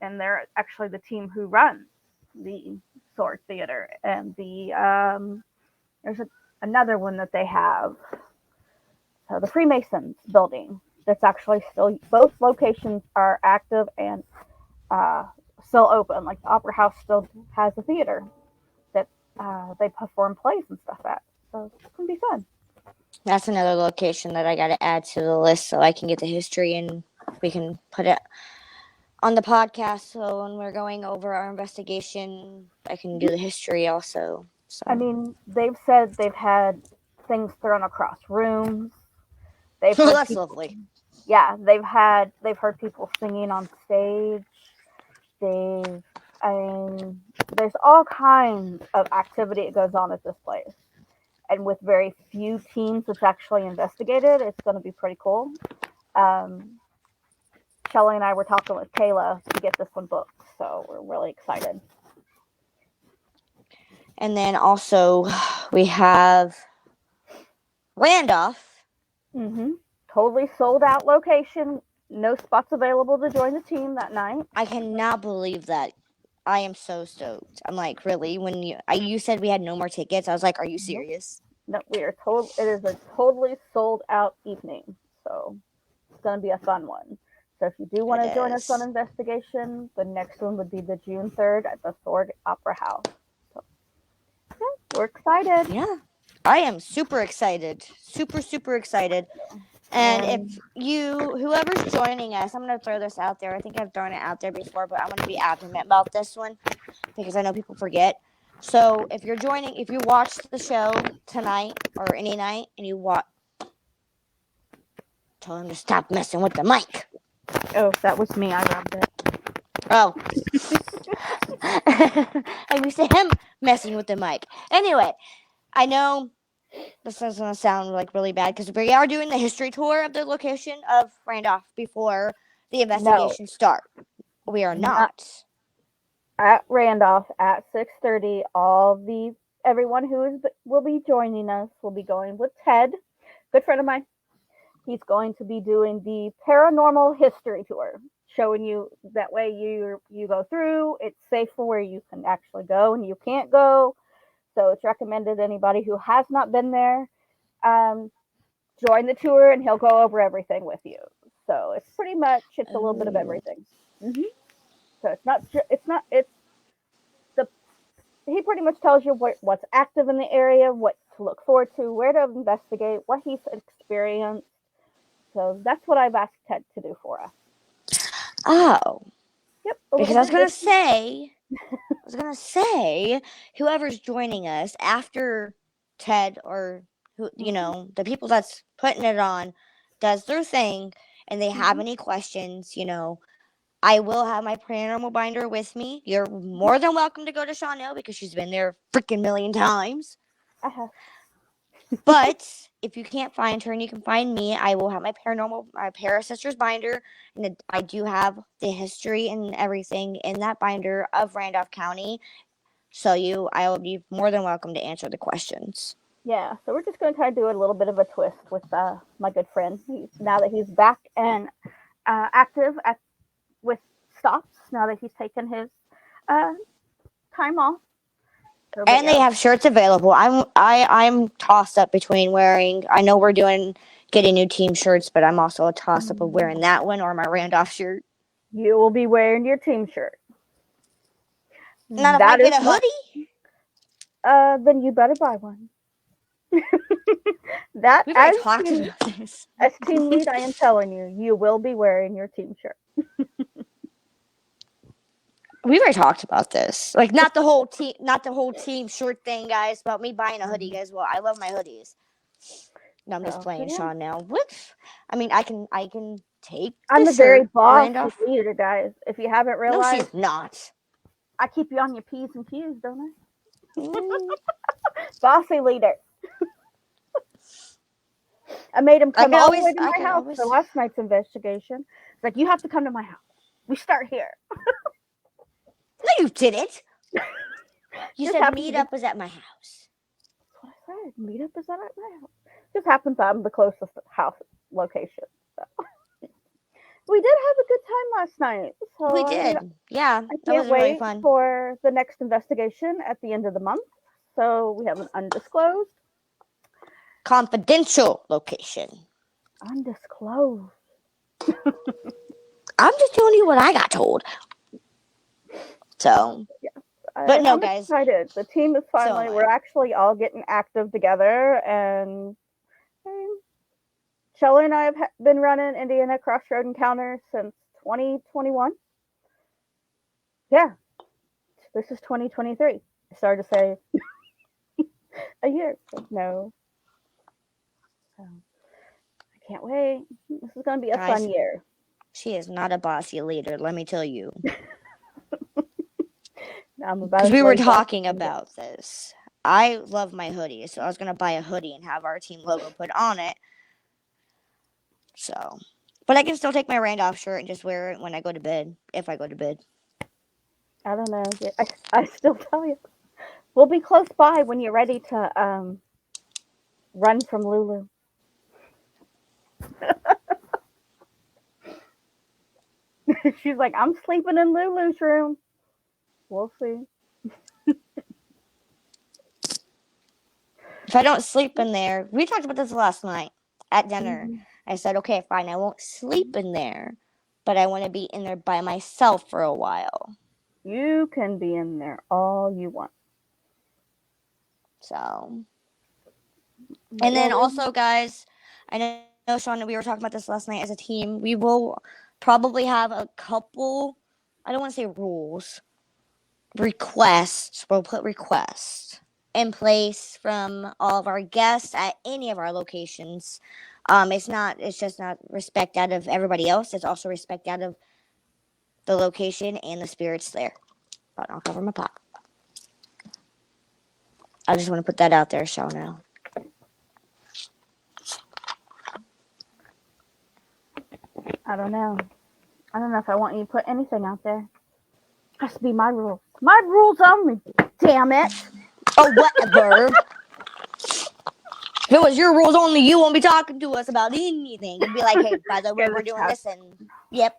B: and they're actually the team who runs the Sword Theater, and there's another one that they have. So the Freemasons building that's actually still, both locations are active and uh, still open. Like the Opera House still has a theater that they perform plays and stuff at. So it's gonna be fun.
A: that's another location that I got to add to the list so I can get the history and we can put it on the podcast. So when we're going over our investigation, I can do the history also.
B: I
A: So
B: mean, they've said they've had things thrown across rooms. They've
A: well,
B: heard
A: that's
B: people,
A: lovely.
B: yeah, they've heard people singing on stage. They've, I mean, there's all kinds of activity that goes on at this place. And with very few teams that's actually investigated, it's going to be pretty cool. Um, Shelly and I were talking with Kayla to get this one booked, so we're really excited.
A: And then also we have Randolph.
B: Mm-hmm. Totally sold out location. No spots available to join the team that night.
A: I cannot believe that. I am so stoked. I'm like, really? When you said we had no more tickets, I was like, are you
B: Nope.
A: serious?
B: No, we are told it is a totally sold out evening. So it's going to be a fun one. So if you do want
A: It
B: to join us on
A: is.
B: investigation, the next one would be the June 3rd at the Sword Opera House. So yeah, we're excited.
A: Yeah. I am super excited. Super, super excited. And if
B: And
A: whoever's joining us, I'm going to throw this out there. I think I've thrown it out there before, but I'm going to be adamant about this one because I know people forget. So if you watch the show tonight or any night and you watch, tell him to stop messing with the mic.
B: oh, that was me. I rubbed it.
A: Oh. I'm used to him messing with the mic. Anyway, I know this is going to sound like really bad because we are doing the history tour of the location of Randolph before the
B: No,
A: investigation start. We are
B: not
A: not.
B: at Randolph at 6:30. Everyone who will be joining us will be going with Ted, good friend of mine. He's going to be doing the paranormal history tour, showing you that way you go through. It's safe for where you can actually go and you can't go. So it's recommended anybody who has not been there um, join the tour, and he'll go over everything with you. So it's a little bit of
A: Oh.
B: everything. Mm-hmm. So it's the he pretty much tells you what's active in the area, what to look forward to, where to investigate, what he's experienced. So that's what I've asked Ted to do for us.
A: Oh.
B: Yep, a
A: Because
B: little
A: I was
B: bit
A: going to
B: different.
A: say, whoever's joining us after Ted or who,
B: Mm-hmm.
A: the people that's putting it on does their thing and they have
B: Mm-hmm.
A: any questions, I will have my paranormal binder with me. You're more than welcome to go to Chanel because she's been there a freaking million times.
B: Uh-huh.
A: But if you can't find her and you can find me, I will have my ParaSister's binder, and I do have the history and everything in that binder of Randolph County. So I will be more than welcome to answer the questions.
B: Yeah, so we're just going to try to do a little bit of a twist with my good friend. Now that he's back and active with stops, now that he's taken his uh, time off. So, but
A: And they
B: yeah,
A: have shirts available. I'm tossed up between wearing. I know we're doing getting new team shirts, but I'm also a toss up of wearing that one or my Randolph shirt.
B: you will be wearing your team shirt.
A: Not if I
B: That
A: get
B: is
A: a
B: my.
A: hoodie.
B: Then you better buy one. That
A: We've already talked about this.
B: as team lead, I am telling you, you will be wearing your team shirt.
A: We've already talked about this. Like not the whole team shirt thing, guys. About me buying a hoodie, guys. Well, I love my hoodies. No, I'm just
B: So
A: playing
B: yeah,
A: Sean now. What? I mean, I can take
B: I'm
A: the
B: a very
A: shirt,
B: bossy
A: Randolph.
B: leader, guys. If you haven't
A: No,
B: realized,
A: she's not.
B: I keep you on your P's and Q's, don't
A: Mm,
B: I? Bossy leader. I made him come all the way to
A: I
B: my
A: can
B: house for
A: always.
B: last night's investigation. It's like, you have to come to my house. We start here.
A: No, you didn't. You
B: Just
A: said
B: happens to
A: meet
B: be,
A: up is at my house.
B: that's what I said. Meet up is at my house. Just happens I'm the closest house location. So. We did have a good time last night.
A: We
B: So
A: did. Yeah,
B: I
A: that
B: can't
A: was really
B: wait
A: fun.
B: for the next investigation at the end of the month. So we have an undisclosed.
A: Confidential location.
B: Undisclosed.
A: I'm just telling you what I got told. So, but no,
B: I'm
A: guys.
B: excited. The team is
A: So am
B: finally,
A: I.
B: we're actually all getting active together. And Shelly and I have been running Indiana Crossroad Encounters since 2021. Yeah, this is 2023. I started to say a year. But no, so I can't wait. This is going to be a fun
A: Guys,
B: year.
A: she is not a bossy leader, let me tell you.
B: I'm about
A: Because
B: as
A: we were
B: laid back as
A: talking
B: I can get.
A: about this. I love my hoodie, so I was going to buy a hoodie and have our team logo put on it. So, but I can still take my Randolph shirt and just wear it when I go to bed, if I go to bed.
B: I don't know. I still tell you. We'll be close by when you're ready to run from Lulu. She's like, I'm sleeping in Lulu's room. We'll see.
A: If I don't sleep in there, we talked about this last night at dinner.
B: Mhm.
A: I said, okay, fine, I won't sleep in there, but I want to be in there by myself for a while.
B: You can be in there all you want.
A: So,
B: But
A: and
B: yeah,
A: then also, guys, I know, Sean, we were talking about this last night as a team. We will probably have a couple, I don't want to say rules, requests. We'll put requests in place from all of our guests at any of our locations. It's just not respect out of everybody else. It's also respect out of the location and the spirits there. But I'll cover my pop. I just want to put that out there, Sean. Now.
B: I don't know. I don't know if I want you to put anything out there. Has to be my rules. My rules only. Damn it.
A: Oh, whatever. If it was your rules only, you won't be talking to us about anything. You'd be like, hey, by the way,
B: Get
A: we're
B: this
A: doing
B: out.
A: this, and yep.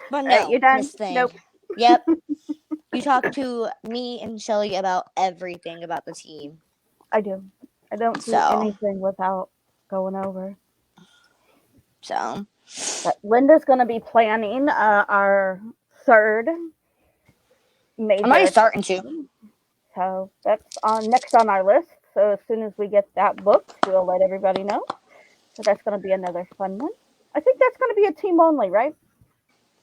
A: But
B: All right, you
A: no,
B: done?
A: Miss Thing.
B: Nope.
A: Yep. You talk to me and Shelly about everything about the team.
B: I do. I don't do
A: So,
B: anything without going over.
A: so
B: But Linda's going to be planning our third
A: I'm
B: major
A: already starting to.
B: attraction. So that's on next on our list. So as soon as we get that booked, we'll let everybody know. So that's going to be another fun one. I think that's going to be a team only, right?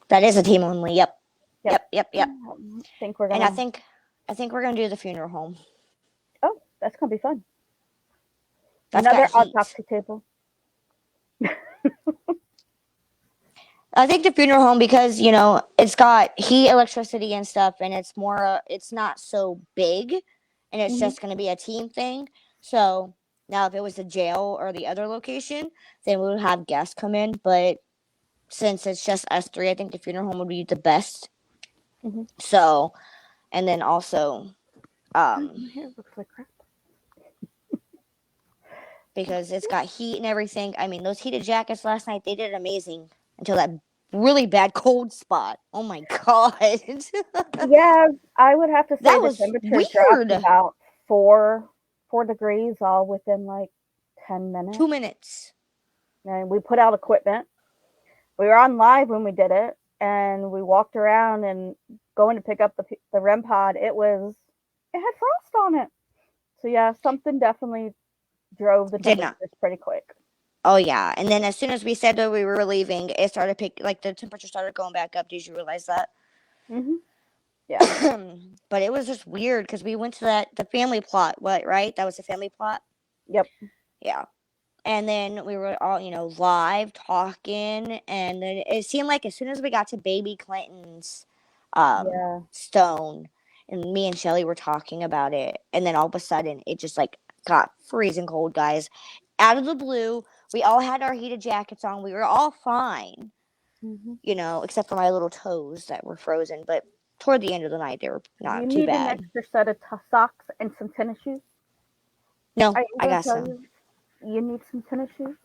A: That is a team only. Yep.
B: Yep.
A: Yep. Yep. Yep.
B: I think we're
A: And
B: gonna.
A: I think we're gonna do the funeral home.
B: Oh, that's gonna be fun.
A: That's got
B: Another
A: heat.
B: autopsy table.
A: I think the funeral home because it's got heat, electricity, and stuff, and it's more. It's not so big, and it's
B: Hmm.
A: just gonna be a team thing. So now, if it was the jail or the other location, then we would have guests come in. But since it's just us three, I think the funeral home would be the best.
B: Hmm.
A: So, and then also,
B: My hair looks like crap.
A: because it's got heat and everything. I mean, those heated jackets last night, they did amazing until that really bad cold spot. Oh my god.
B: Yeah, I would have to say
A: That
B: the
A: was
B: temperature dropped
A: weird.
B: about 4 degrees all within like 10 minutes.
A: 2 minutes.
B: And we put out equipment. We were on live when we did it, and we walked around and going to pick up the REM pod. It had frost on it. So yeah, something definitely drove the
A: Did not.
B: temperatures pretty quick.
A: Oh yeah. And then as soon as we said that we were leaving, it started like the temperature started going back up. Did you realize that?
B: Mhm. Yeah.
A: But it was just weird because we went to the family plot. What, right? That was the family plot.
B: Yep.
A: Yeah. And then we were all, live talking, and then it seemed like as soon as we got to baby Clinton's
B: Yeah.
A: stone, and me and Shelly were talking about it, and then all of a sudden it just like got freezing cold, guys. Out of the blue, we all had our heated jackets on. We were all fine,
B: Mhm.
A: except for my little toes that were frozen. But toward the end of the night, they were
B: Do you
A: not too
B: need an
A: bad.
B: extra set of socks and some tennis shoes?
A: No,
B: I am
A: I
B: going to
A: got
B: tell
A: some.
B: you need some tennis shoes.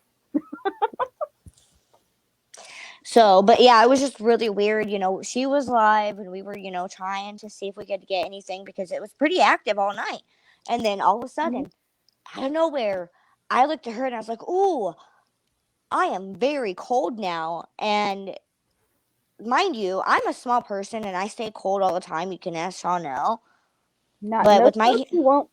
A: So, but yeah, it was just really weird. She was live and we were, trying to see if we could get anything because it was pretty active all night. And then all of a
B: Mhm.
A: sudden, out of nowhere, I looked at her and I was like, "Ooh, I am very cold now." And mind you, I'm a small person and I stay cold all the time. You can ask Chanel.
B: Not in
A: But
B: those
A: with my
B: clothes, you won't.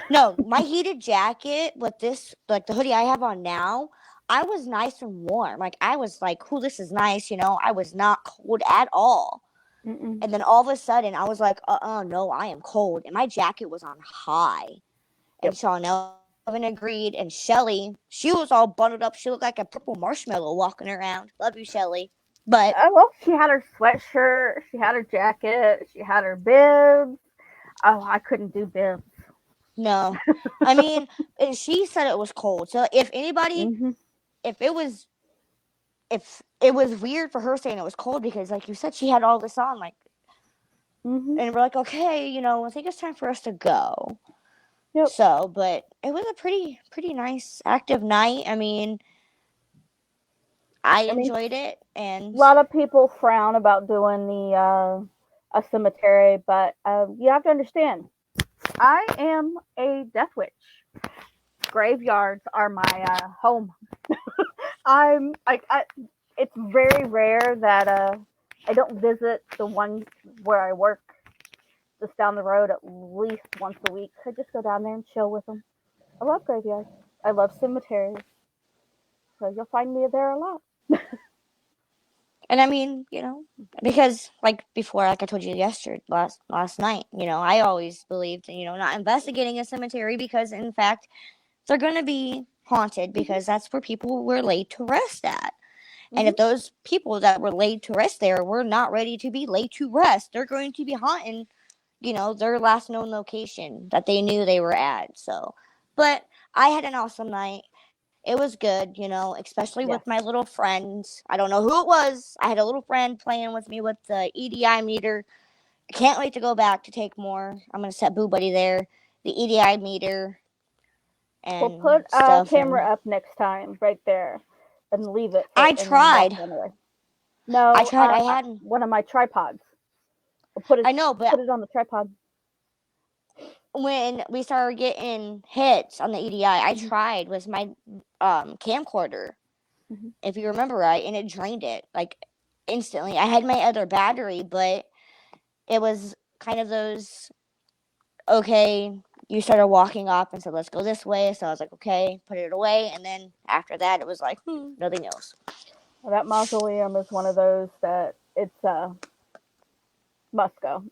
A: no, my heated jacket with this, like the hoodie I have on now, I was nice and warm. Like I was like, "Ooh, this is nice." I was not cold at all.
B: Mm-mm.
A: And then all of a sudden, I was like, no, I am cold. And my jacket was on high. And
B: Yep.
A: Chanel even agreed. And Shelly, she was all bundled up. She looked like a purple marshmallow walking around. Love you, Shelly. But
B: Well, she had her sweatshirt, she had her jacket, she had her bibs. Oh, I couldn't do bibs.
A: no. I mean, and she said it was cold. So if anybody,
B: Mhm.
A: if it was, if it was weird for her saying it was cold because, like you said, she had all this on, like,
B: Mhm.
A: and we're like, okay, I think it's time for us to go.
B: Yep.
A: So, but it was a pretty nice active night. I mean, I
B: I mean,
A: enjoyed it,
B: a
A: and
B: lot of people frown about doing the a cemetery, but you have to understand, I am a death witch. Graveyards are my home. I'm like, it's very rare that I don't visit the one where I work just down the road at least once a week. I just go down there and chill with them. I love graveyards. I love cemeteries, so you'll find me there a lot.
A: I mean, because like before, like I told you yesterday, last night, I always believed in not investigating a cemetery because in fact they're going to be haunted
B: Mhm.
A: because that's where people were laid to rest at. And
B: Mhm.
A: if those people that were laid to rest there were not ready to be laid to rest, they're going to be haunting their last known location that they knew they were at. So, but I had an awesome night. It was good, especially with my
B: Yes.
A: little friends. I don't know who it was. I had a little friend playing with me with the EDI meter. I can't wait to go back to take more. I'm going to set Boo Buddy there, the EDI meter
B: We'll
A: and
B: put a
A: stuff. And
B: camera up next time, right there, and leave it,
A: I
B: and then walk
A: tried.
B: down the way.
A: I
B: No,
A: tried. I had,
B: one of my tripods. We'll put it
A: I know, but
B: put it on the tripod.
A: when we started getting hits on the EDI, I
B: Mhm.
A: tried with my camcorder,
B: Mhm.
A: if you remember right, and it drained it like instantly. I had my other battery, but it was kind of those okay. You started walking off and said, "Let's go this way." So I was like, "Okay," put it away, and then after that, it was like, nothing else.
B: Well, that mausoleum is one of those that it's must go.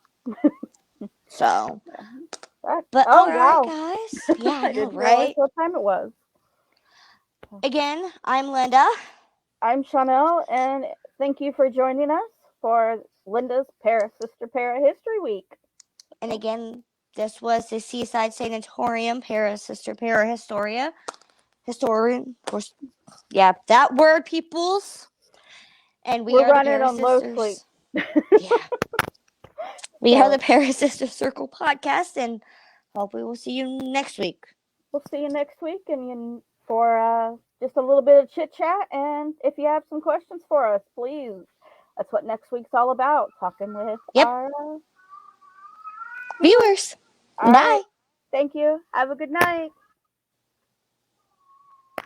A: So,
B: But,
A: but
B: oh
A: all right,
B: wow,
A: guys. Yeah, I
B: I
A: know,
B: didn't realize
A: right?
B: what time it was.
A: Again, I'm Linda,
B: I'm Chanel, and thank you for joining us for Linda's Sister Para History Week.
A: and again, this was the Seaside Sanatorium Sister Para Historian, of course, yeah, that word, peoples. And we
B: We're
A: are the
B: running on low sleep.
A: ParaSisters. Yeah, we are the
B: So
A: ParaSister Circle podcast, and hope we will see you next week.
B: we'll see you next week, and for just a little bit of chit chat. And if you have some questions for us, please. That's what next week's all about, talking with
A: Yep.
B: our viewers.
A: Viewers.
B: All right.
A: Bye.
B: Thank you. Have a good night.